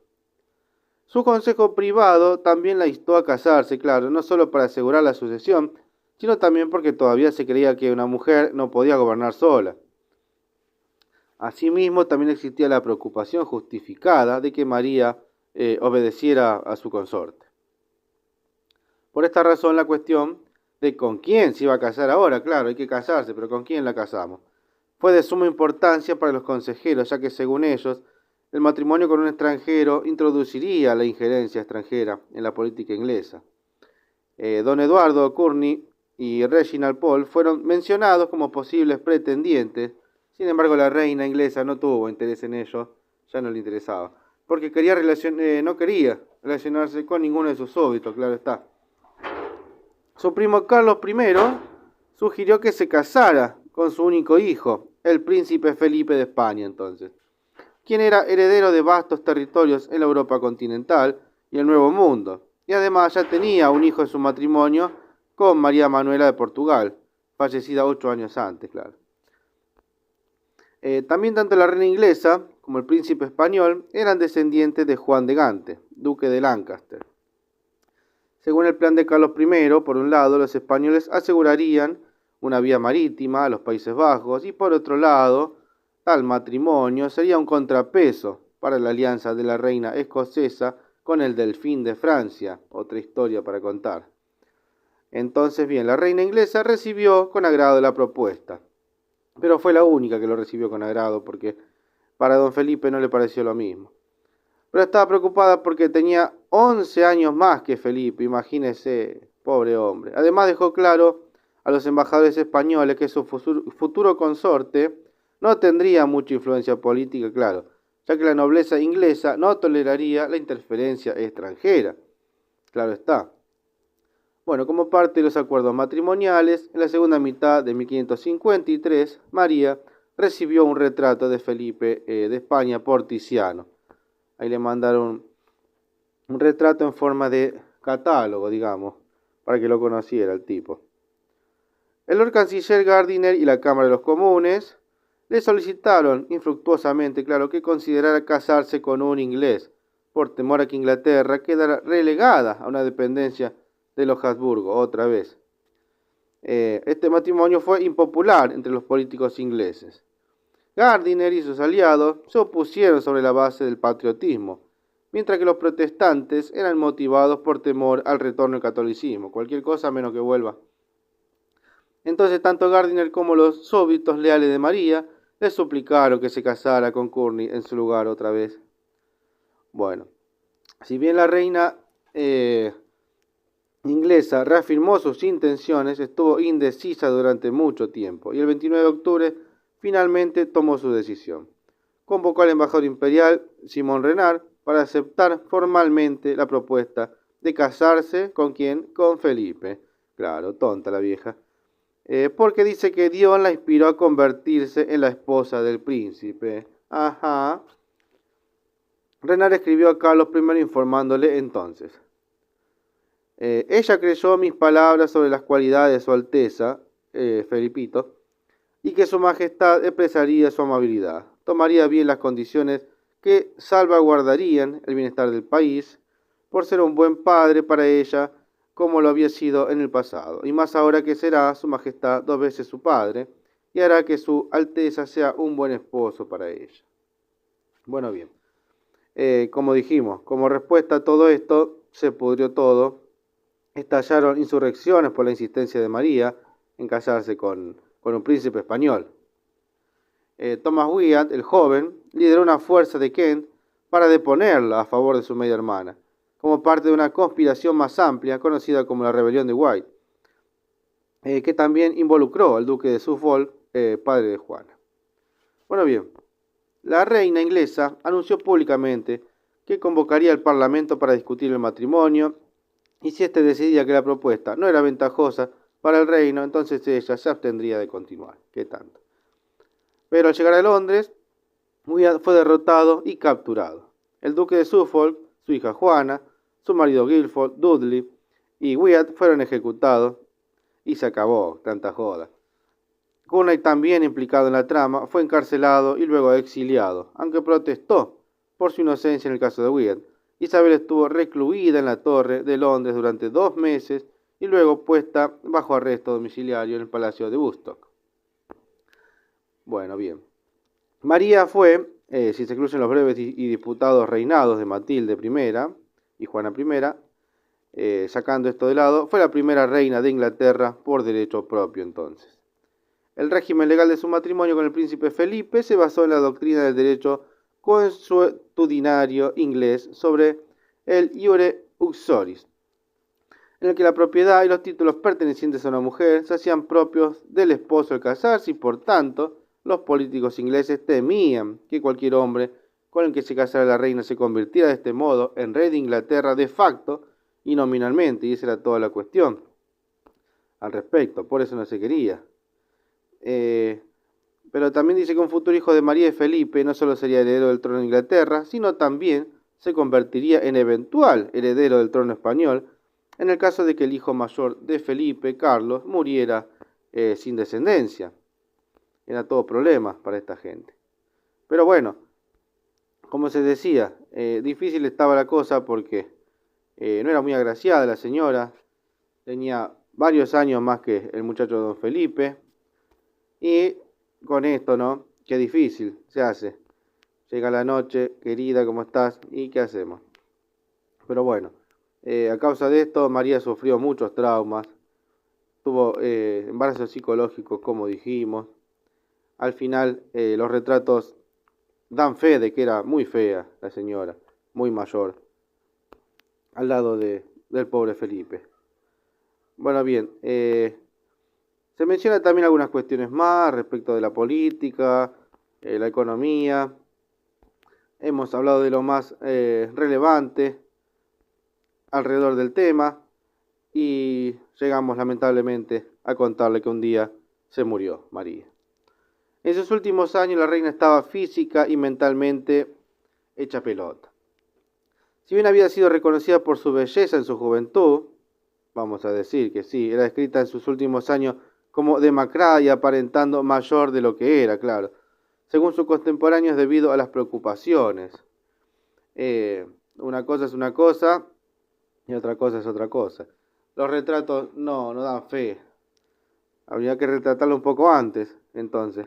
S2: Su consejo privado también la instó a casarse, claro, no solo para asegurar la sucesión, sino también porque todavía se creía que una mujer no podía gobernar sola. Asimismo, también existía la preocupación justificada de que María obedeciera a su consorte. Por esta razón, la cuestión de con quién se iba a casar ahora, claro, hay que casarse, pero ¿con quién la casamos?, fue de suma importancia para los consejeros, ya que según ellos, el matrimonio con un extranjero introduciría la injerencia extranjera en la política inglesa. Don Eduardo Courtney y Reginald Pole fueron mencionados como posibles pretendientes. Sin embargo, la reina inglesa no tuvo interés en ello, ya no le interesaba, porque no quería relacionarse con ninguno de sus súbditos, claro está. Su primo Carlos I sugirió que se casara con su único hijo, el príncipe Felipe de España entonces, quien era heredero de vastos territorios en la Europa continental y el Nuevo Mundo, y además ya tenía un hijo en su matrimonio con María Manuela de Portugal, fallecida 8 años antes, claro. También tanto la reina inglesa como el príncipe español eran descendientes de Juan de Gante, duque de Lancaster. Según el plan de Carlos I, por un lado, los españoles asegurarían una vía marítima a los Países Bajos y por otro lado, tal matrimonio sería un contrapeso para la alianza de la reina escocesa con el delfín de Francia, otra historia para contar. Entonces, bien, la reina inglesa recibió con agrado la propuesta, pero fue la única que lo recibió con agrado porque para don Felipe no le pareció lo mismo. Pero estaba preocupada porque tenía 11 años más que Felipe, imagínese, pobre hombre. Además dejó claro a los embajadores españoles que su futuro consorte no tendría mucha influencia política, claro, ya que la nobleza inglesa no toleraría la interferencia extranjera. Claro está. Bueno, como parte de los acuerdos matrimoniales, en la segunda mitad de 1553, María recibió un retrato de Felipe de España por Tiziano. Ahí le mandaron un retrato en forma de catálogo, digamos, para que lo conociera el tipo. El Lord Canciller Gardiner y la Cámara de los Comunes le solicitaron infructuosamente, claro, que considerara casarse con un inglés, por temor a que Inglaterra quedara relegada a una dependencia de los Habsburgo otra vez. Este matrimonio fue impopular entre los políticos ingleses. Gardiner y sus aliados se opusieron sobre la base del patriotismo, mientras que los protestantes eran motivados por temor al retorno al catolicismo, cualquier cosa menos que vuelva. Entonces tanto Gardiner como los súbditos leales de María le suplicaron que se casara con Courtney en su lugar otra vez. Bueno, si bien la reina inglesa reafirmó sus intenciones, estuvo indecisa durante mucho tiempo y el 29 de octubre finalmente tomó su decisión. Convocó al embajador imperial Simón Renard para aceptar formalmente la propuesta de casarse ¿con quién? Con Felipe. Claro, tonta la vieja. Porque dice que Dios la inspiró a convertirse en la esposa del príncipe. Ajá. Renard escribió a Carlos I informándole entonces. Ella creyó mis palabras sobre las cualidades de su Alteza, Felipito, y que su majestad expresaría su amabilidad, tomaría bien las condiciones que salvaguardarían el bienestar del país, por ser un buen padre para ella, como lo había sido en el pasado, y más ahora que será su majestad 2 veces su padre, y hará que su Alteza sea un buen esposo para ella. Bueno, bien, como dijimos, como respuesta a todo esto, se pudrió todo, estallaron insurrecciones por la insistencia de María en casarse con un príncipe español. Thomas Wyatt, el joven, lideró una fuerza de Kent para deponerla a favor de su media hermana. como parte de una conspiración más amplia conocida como la Rebelión de White, que también involucró al duque de Suffolk, padre de Juana. Bueno, bien, la reina inglesa anunció públicamente que convocaría al Parlamento para discutir el matrimonio, y si éste decidía que la propuesta no era ventajosa para el reino, entonces ella se abstendría de continuar. ¿Qué tanto? Pero al llegar a Londres, Wyatt fue derrotado y capturado. El duque de Suffolk, su hija Juana, su marido Guilford, Dudley y Wyatt fueron ejecutados y se acabó tanta joda. Cunay, también implicado en la trama, fue encarcelado y luego exiliado, aunque protestó por su inocencia en el caso de Wyatt. Isabel estuvo recluida en la Torre de Londres durante 2 meses y luego puesta bajo arresto domiciliario en el Palacio de Woodstock. Bueno, bien. María fue, si se incluyen los breves y disputados reinados de Matilde I y Juana I, sacando esto de lado, fue la primera reina de Inglaterra por derecho propio entonces. El régimen legal de su matrimonio con el príncipe Felipe se basó en la doctrina del derecho consuetudinario inglés sobre el iure uxoris, en el que la propiedad y los títulos pertenecientes a una mujer se hacían propios del esposo al casarse, y por tanto los políticos ingleses temían que cualquier hombre con el que se casara la reina se convirtiera de este modo en rey de Inglaterra de facto y nominalmente, y esa era toda la cuestión al respecto, por eso no se quería. Pero también dice que un futuro hijo de María y Felipe no solo sería heredero del trono de Inglaterra, sino también se convertiría en eventual heredero del trono español, en el caso de que el hijo mayor de Felipe, Carlos, muriera sin descendencia. Era todo problema para esta gente. Pero bueno, como se decía, difícil estaba la cosa porque no era muy agraciada la señora, tenía varios años más que el muchacho don Felipe, y con esto, ¿no? Qué difícil se hace. Llega la noche, querida, ¿cómo estás? ¿Y qué hacemos? Pero bueno, a causa de esto, María sufrió muchos traumas, tuvo embarazos psicológicos, como dijimos. Al final, los retratos dan fe de que era muy fea la señora, muy mayor, al lado del pobre Felipe. Bueno, bien, se menciona también algunas cuestiones más respecto de la política, la economía. Hemos hablado de lo más relevante alrededor del tema y llegamos lamentablemente a contarle que un día se murió María. En sus últimos años la reina estaba física y mentalmente hecha pelota. Si bien había sido reconocida por su belleza en su juventud, vamos a decir que sí, era descrita en sus últimos años como demacrada y aparentando mayor de lo que era, claro, según sus contemporáneos debido a las preocupaciones. Una cosa es una cosa y otra cosa es otra cosa. Los retratos no dan fe. Habría que retratarlo un poco antes, entonces.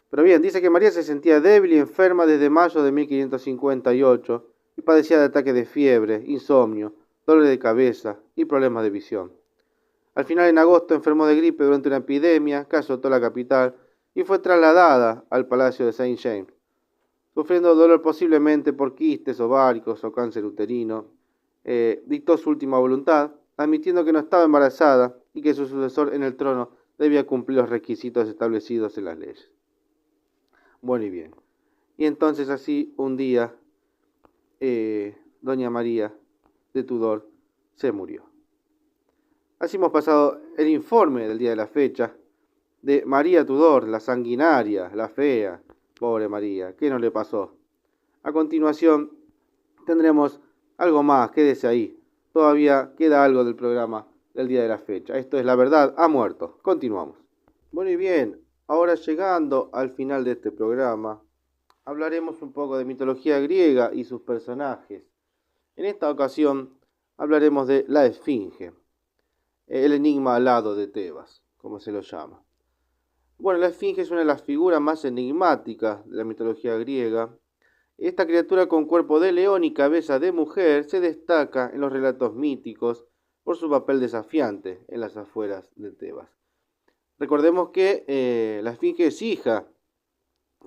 S2: Pero bien, dice que María se sentía débil y enferma desde mayo de 1558 y padecía de ataques de fiebre, insomnio, dolor de cabeza y problemas de visión. Al final, en agosto, enfermó de gripe durante una epidemia que azotó la capital y fue trasladada al Palacio de Saint James, sufriendo dolor posiblemente por quistes ováricos o cáncer uterino. Dictó su última voluntad, admitiendo que no estaba embarazada y que su sucesor en el trono debía cumplir los requisitos establecidos en las leyes. Bueno y bien. Y entonces así un día, doña María de Tudor se murió. Así hemos pasado el informe del día de la fecha de María Tudor, la sanguinaria, la fea. Pobre María, ¿qué no le pasó? A continuación tendremos algo más, quédese ahí. Todavía queda algo del programa del día de la fecha. Esto es La Verdad ha muerto. Continuamos. Bueno y bien, ahora llegando al final de este programa, hablaremos un poco de mitología griega y sus personajes. En esta ocasión hablaremos de la Esfinge, el enigma alado de Tebas, como se lo llama. Bueno, la Esfinge es una de las figuras más enigmáticas de la mitología griega. Esta criatura con cuerpo de león y cabeza de mujer se destaca en los relatos míticos por su papel desafiante en las afueras de Tebas. Recordemos que la Esfinge es hija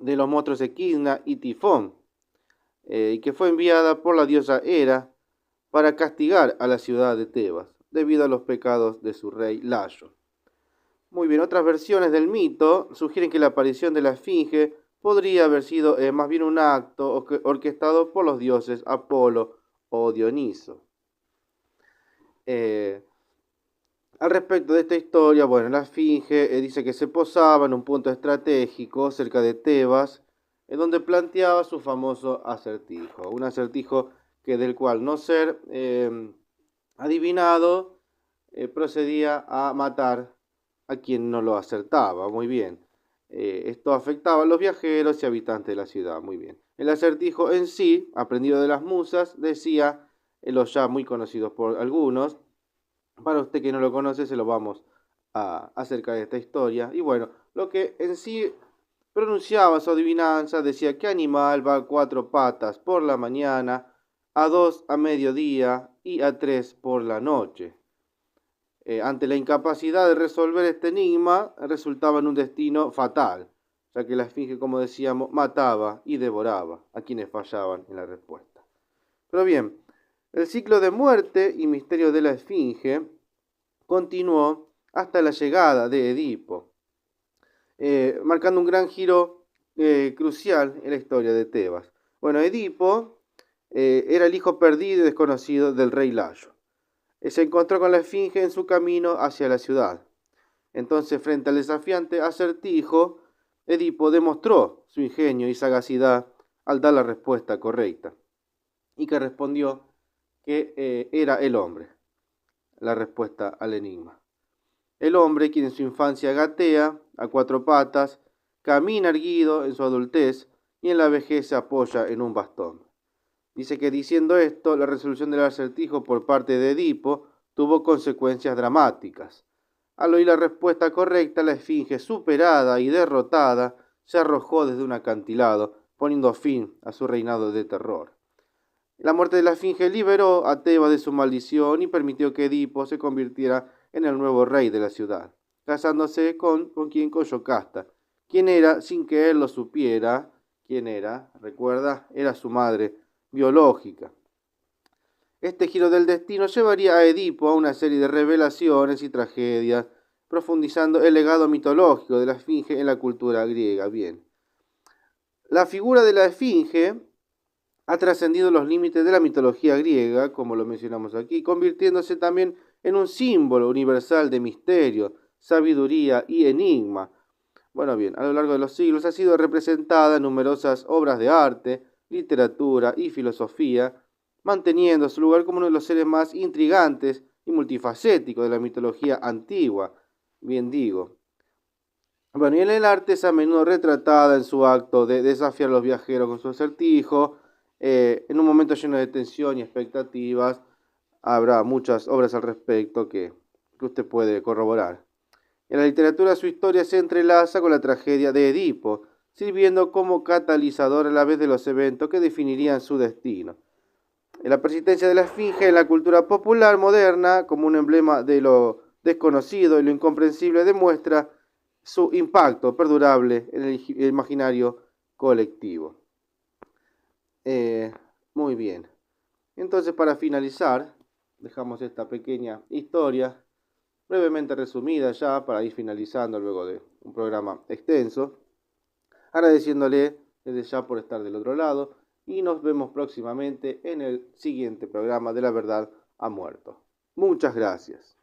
S2: de los monstruos Equidna y Tifón, y que fue enviada por la diosa Hera para castigar a la ciudad de Tebas, debido a los pecados de su rey Layo. Muy bien, otras versiones del mito sugieren que la aparición de la esfinge podría haber sido más bien un acto orquestado por los dioses Apolo o Dioniso. Al respecto de esta historia, bueno, la esfinge dice que se posaba en un punto estratégico cerca de Tebas, en donde planteaba su famoso acertijo, un acertijo que del cual no ser adivinado procedía a matar a quien no lo acertaba. Muy bien. Esto afectaba a los viajeros y habitantes de la ciudad. Muy bien. El acertijo en sí, aprendido de las musas, decía, los ya muy conocidos por algunos. Para usted que no lo conoce, se lo vamos a acercar de esta historia. Y bueno, lo que en sí pronunciaba su adivinanza decía: ¿qué animal va a 4 patas por la mañana, a 2 a mediodía y a 3 por la noche? Ante la incapacidad de resolver este enigma, resultaba en un destino fatal, ya que la esfinge, como decíamos, mataba y devoraba a quienes fallaban en la respuesta. Pero bien, el ciclo de muerte y misterio de la esfinge continuó hasta la llegada de Edipo, marcando un gran giro crucial en la historia de Tebas. Bueno, Edipo era el hijo perdido y desconocido del rey Layo. Se encontró con la esfinge en su camino hacia la ciudad. Entonces, frente al desafiante acertijo, Edipo demostró su ingenio y sagacidad al dar la respuesta correcta, y que respondió que era el hombre, la respuesta al enigma. El hombre, quien en su infancia gatea a 4 patas, camina erguido en su adultez y en la vejez se apoya en un bastón. Dice que diciendo esto, la resolución del acertijo por parte de Edipo tuvo consecuencias dramáticas. Al oír la respuesta correcta, la esfinge, superada y derrotada, se arrojó desde un acantilado, poniendo fin a su reinado de terror. La muerte de la esfinge liberó a Tebas de su maldición y permitió que Edipo se convirtiera en el nuevo rey de la ciudad, casándose con Yocasta, quien era, sin que él lo supiera, quién era, recuerda, era su madre biológica. Este giro del destino llevaría a Edipo a una serie de revelaciones y tragedias, profundizando el legado mitológico de la esfinge en la cultura griega. Bien, la figura de la esfinge ha trascendido los límites de la mitología griega, como lo mencionamos aquí, convirtiéndose también en un símbolo universal de misterio, sabiduría y enigma. Bueno, bien, a lo largo de los siglos ha sido representada en numerosas obras de arte, literatura y filosofía, manteniendo su lugar como uno de los seres más intrigantes y multifacéticos de la mitología antigua, bien digo. Bueno, y en el arte es a menudo retratada en su acto de desafiar a los viajeros con su acertijo, en un momento lleno de tensión y expectativas. Habrá muchas obras al respecto que usted puede corroborar. En la literatura su historia se entrelaza con la tragedia de Edipo, sirviendo como catalizador a la vez de los eventos que definirían su destino. En la persistencia de la esfinge en la cultura popular moderna, como un emblema de lo desconocido y lo incomprensible, demuestra su impacto perdurable en el imaginario colectivo. Muy bien. Entonces, para finalizar, dejamos esta pequeña historia brevemente resumida ya para ir finalizando luego de un programa extenso, agradeciéndole desde ya por estar del otro lado, y nos vemos próximamente en el siguiente programa de La Verdad ha Muerto. Muchas gracias.